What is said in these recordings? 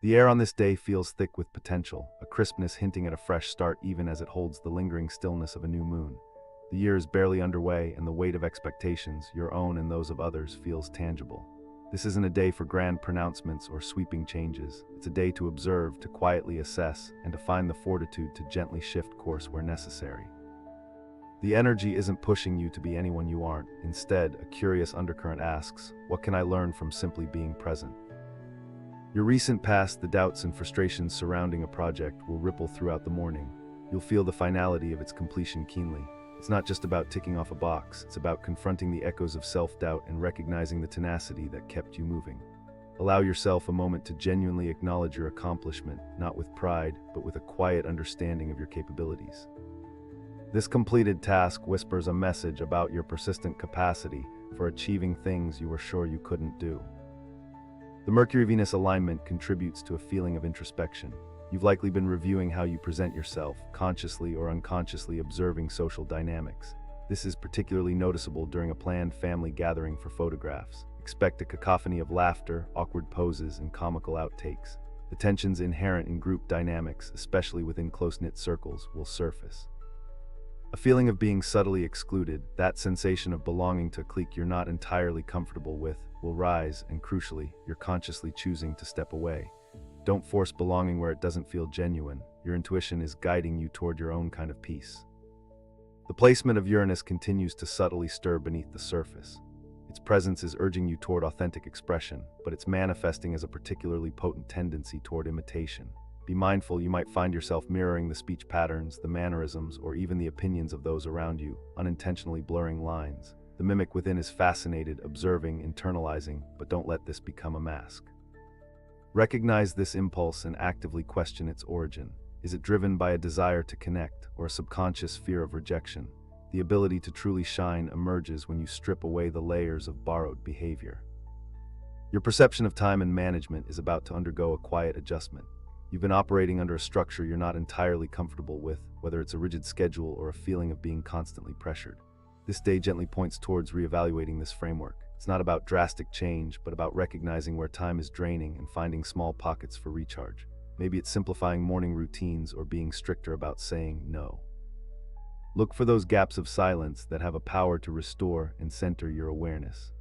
The air on this day feels thick with potential, a crispness hinting at a fresh start even as it holds the lingering stillness of a new moon. The year is barely underway, and the weight of expectations, your own and those of others, feels tangible. This isn't a day for grand pronouncements or sweeping changes. It's a day to observe, to quietly assess, and to find the fortitude to gently shift course where necessary. The energy isn't pushing you to be anyone you aren't. Instead, a curious undercurrent asks, what can I learn from simply being present? Your recent past, the doubts and frustrations surrounding a project, will ripple throughout the morning. You'll feel the finality of its completion keenly. It's not just about ticking off a box, it's about confronting the echoes of self-doubt and recognizing the tenacity that kept you moving. Allow yourself a moment to genuinely acknowledge your accomplishment, not with pride, but with a quiet understanding of your capabilities. This completed task whispers a message about your persistent capacity for achieving things you were sure you couldn't do. The Mercury-Venus alignment contributes to a feeling of introspection. You've likely been reviewing how you present yourself, consciously or unconsciously observing social dynamics. This is particularly noticeable during a planned family gathering for photographs. Expect a cacophony of laughter, awkward poses, and comical outtakes. The tensions inherent in group dynamics, especially within close-knit circles, will surface. A feeling of being subtly excluded, that sensation of belonging to a clique you're not entirely comfortable with, will rise, and crucially, you're consciously choosing to step away. Don't force belonging where it doesn't feel genuine. Your intuition is guiding you toward your own kind of peace. The placement of Uranus continues to subtly stir beneath the surface. Its presence is urging you toward authentic expression, but it's manifesting as a particularly potent tendency toward imitation. Be mindful you might find yourself mirroring the speech patterns, the mannerisms, or even the opinions of those around you, unintentionally blurring lines. The mimic within is fascinated, observing, internalizing, but don't let this become a mask. Recognize this impulse and actively question its origin. Is it driven by a desire to connect, or a subconscious fear of rejection? The ability to truly shine emerges when you strip away the layers of borrowed behavior. Your perception of time and management is about to undergo a quiet adjustment. You've been operating under a structure you're not entirely comfortable with, whether it's a rigid schedule or a feeling of being constantly pressured. This day gently points towards reevaluating this framework. It's not about drastic change, but about recognizing where time is draining and finding small pockets for recharge. Maybe it's simplifying morning routines or being stricter about saying no. Look for those gaps of silence that have a power to restore and center your awareness.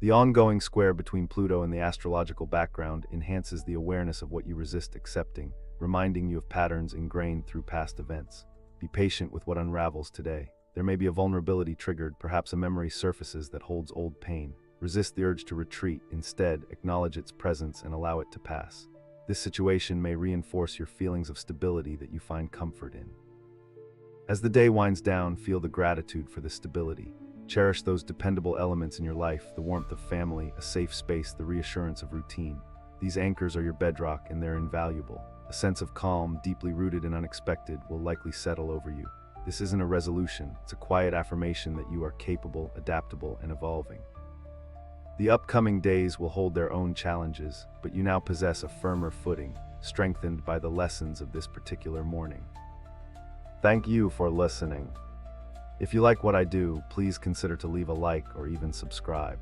The ongoing square between Pluto and the astrological background enhances the awareness of what you resist accepting, reminding you of patterns ingrained through past events. Be patient with what unravels today. There may be a vulnerability triggered, perhaps a memory surfaces that holds old pain. Resist the urge to retreat. Instead, acknowledge its presence and allow it to pass. This situation may reinforce your feelings of stability that you find comfort in. As the day winds down, feel the gratitude for this stability. Cherish those dependable elements in your life, the warmth of family, a safe space, the reassurance of routine. These anchors are your bedrock, and they're invaluable. A sense of calm, deeply rooted and unexpected, will likely settle over you. This isn't a resolution, it's a quiet affirmation that you are capable, adaptable, and evolving. The upcoming days will hold their own challenges, but you now possess a firmer footing, strengthened by the lessons of this particular morning. Thank you for listening. If you like what I do, please consider to leave a like or even subscribe.